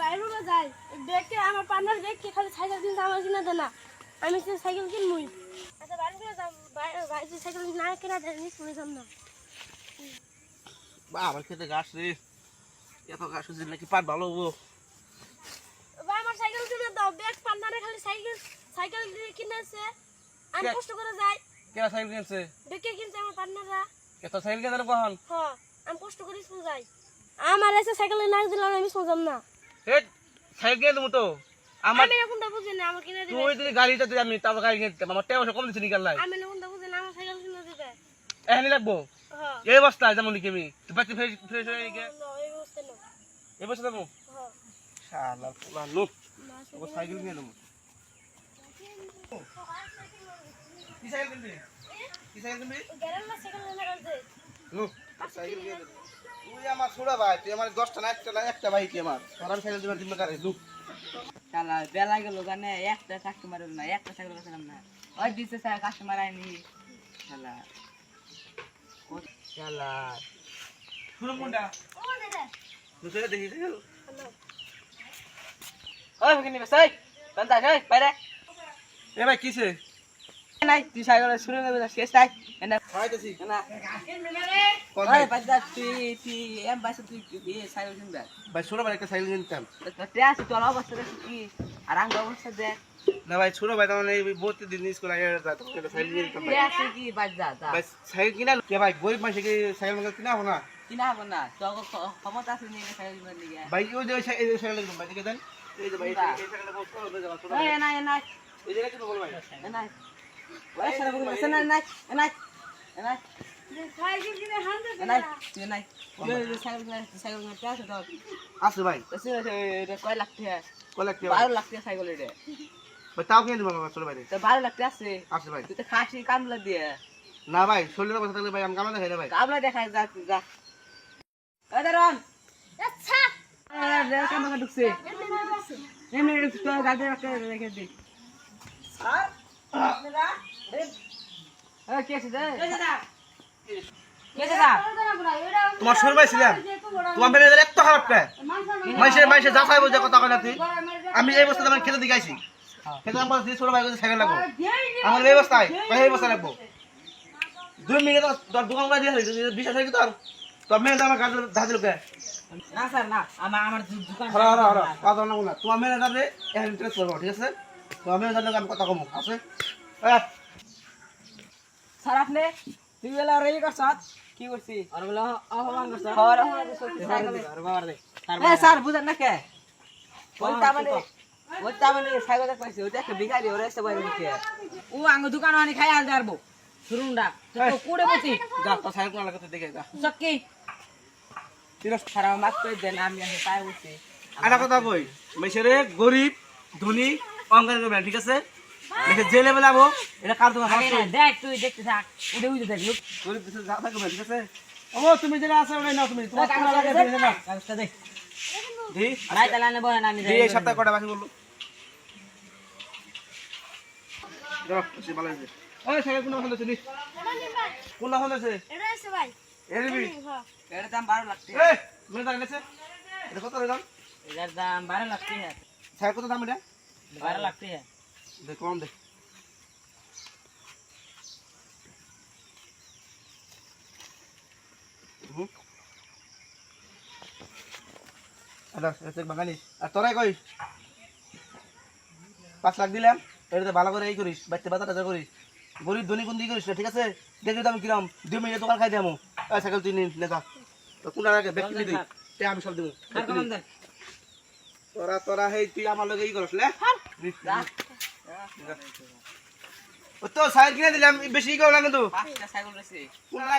বাইরে যাই দেখে আমার পার্টনার দেখে খালি সাইকেল কিনতে আমার কিনা দেয় না আমি সে সাইকেল কিনবই আচ্ছা বাইরে যাই বাইরে সাইকেল না কিনা দেয় নি শুনে যাম না বা আমার খেতে ঘাস রে এত ঘাস হচ্ছে নাকি পাট ভালো হবো বা আমার সাইকেল কিনে দাও দেখ পার্টনারে খালি সাইকেল কিনেছে আমি কষ্ট করে যাই কেরা সাইকেল কিনছে দেখে কিনছে আমার পার্টনাররা এত সাইকেল কিনতে কখন হ্যাঁ আমি কষ্ট করে স্কুল যাই আমার এসে সাইকেলে না দিলাম আমি সোজাম না হেট সাইকেল কিনে দেবো তো আমার আমি কোনটা বুঝি না আমার কিনে দিবে তুই যদি গাড়িটা তুই আমি তারপর গাড়ি কিনতে আমার টাকা কম দিচ্ছি নিকাল নাই আমি কোনটা বুঝি না আমার সাইকেল কিনে দিবে এখানে লাগবো হ্যাঁ এই অবস্থায় যেমন কি আমি তুই পাচ্ছি ফ্রেশ হয়ে গিয়ে না এই অবস্থা না এই বসে যাবো হ্যাঁ শালা পোলা লোক ও সাইকেল কিনে দেবো কি সাইকেল কিনবি কি সাইকেল কিনবি গেরালা সাইকেল না করতে লোক সাইকেল কিনে দেবো তুই আমার ছোড়া ভাই তুই আমার 10টা না একটা ভাই কি আমার তোর সাইকেল দিবার দিন কারে লোক শালা বেলা গেল গানে একটা কাস্টমার না একটা সাইকেল কাস্টমার না ওই দিছে স্যার কাস্টমার আইনি শালা ও শালা শুনো কোনটা ও দাদা দুসরে দেখি সাইকেল হ্যালো ওই ফকিনি বাসাই বান্দা যাই বাইরে এ ভাই কিসে নাই তুই সাইকেল শুনে নেবে শেষ তাই এনা খাইতেছি না কোন ওই বান্দা তুই এম বাসা তুই সাইকেল কিনবে ভাই ছোট ভাই একটা সাইকেল কিনতাম তে আসি তোর অবস্থা দেখি কি আর আঙ্গ অবস্থা দেখ না ভাই ছোট ভাই তার এই বহুত দিন স্কুল আগে তো একটা সাইকেল কিনতাম তে ভাই আসি কি বাজা যা ভাই সাইকেল কিনা কে ভাই গরিব মানুষ কি সাইকেল মাইকেল কিনা হবো না কিনা হবো না তোর ক্ষমতা আছে নি সাইকেল কিনবে নিয়ে ভাই ওই যে সাইকেল কিনতাম ভাই দেখে দেন এই যে ভাই এই সাইকেলটা বহুত ভালো হয়ে যাবে ছোট ভাই এই না না এই জায়গা কিনো বল ভাই না ওই সারা বলি না না না না সাইকেল কিনে হান্ড্রেড নাই তুই নাই সাইকেল সাইকেল না আছে তো আছে ভাই এটা কয় লাখ টাকা কলেক কে 12 লাখ টাকা সাইকেল এটা ভাই তাও কিনে দেবো ছোট ভাই তো 12 লাখ টাকা আছে আছে ভাই তুই তো খাসি কামলা দিয়ে না ভাই শরীরের কথা থাকলে ভাই আমি কামনা দেখাই না ভাই কামলা দেখাই যা যা এই দারন আচ্ছা রে কামলা ঢুকছে এমনি ঢুকছে তো গাড়ি রাখতে রেখে দি স্যার দাদা এই কে আছে দাদা কে দাদা তোমার শরীর ভাই ছিলাম তোমার মেয়ে এত খারাপ কে মাইসে যা চাইবো যে কথা কইলা তুই আমি এই বস্তা আমার খেতে দিগাইছি খেতে আমার দিয়ে ছোট ভাই সাইকেল লাগবো আমার এই অবস্থায় ভাই এই অবস্থা লাগবো 2 মিনিট তোর দোকান করে দিয়ে বিশ্বাস হয় কি তোর মেয়ে আমার কাছে ধাঁধে লোকে না স্যার না আমার দোকান হরা কথা না বলা তোমার মেয়ে যাবে এখন ইন্টারেস্ট করবো ঠিক আছে তোমার মেয়ে যাবে আমি কথা কমো আছে স্যার আপনি তুই বেলা রেডি করছ কি করছি আর বলে অপমান করছ আর অপমান করছ আর বাবার দে এ স্যার বুঝেন না কে ওইটা মানে সাইকেল পাইছে ওইটা একটা বিকারি ওরে এসে বাইরে দিতে ও আঙ্গ দোকান আনি খাই আনতে পারবো শুরুন্ডা তো কোড়ে বসি যা তো সাইকেল কোন লাগাতে দেখে যা সক্কি তিরস খারাপ মাছ করে দেন আমি আসে পাই বসি একটা কথা কই মেশেরে গরিব ধনী অঙ্গার করবে ঠিক আছে দেখে যে লেভেল আবো এটা কাল তোমার আগে না দেখ তুই দেখতে থাক ওটা উইতে দেখ লোক গরিব দেশে যা থাকবে ঠিক আছে ও তুমি যেটা আছে ওটাই নাও তুমি তোমার কোন লাগে দেখে না কাগজটা দেখ দি নাই তাহলে আনে বলেন আমি দি এই সপ্তাহে কটা বাকি বললো দাও সে ভালো আছে ওই সাইকেল কোন পছন্দ ছিল কোন পছন্দ আছে এটা আছে ভাই এরবি হ্যাঁ এর দাম 12 লাখ টাকা এই মেয়ে দাঁড়িয়ে আছে এটা কত দাম এর দাম 12 লাখ টাকা সাইকেল কত দাম এটা 12 লাখ টাকা দেখ কম দে আচ্ছা বাঙালি আর তোরাই কই 5 লাখ দিলাম এটা ভালো করে এই করিস বাচ্চা বাচ্চাটা করিস গরিব ধনী কোন দিকে করিস না ঠিক আছে দেখবি তো আমি কিরাম 2 মিনিট দোকান খাই দেবো সাইকেল তুই নেতা তো কোনটা লাগে ব্যক্তি দিবি তে আমি সব দেবো আর কম দেন তোরা হেই তুই আমার লগে ই করস লে যা ও তো সাইকেল কিনে দিলাম বেশি ই করো না কিন্তু 5টা সাইকেল রয়েছে কোনটা লাগে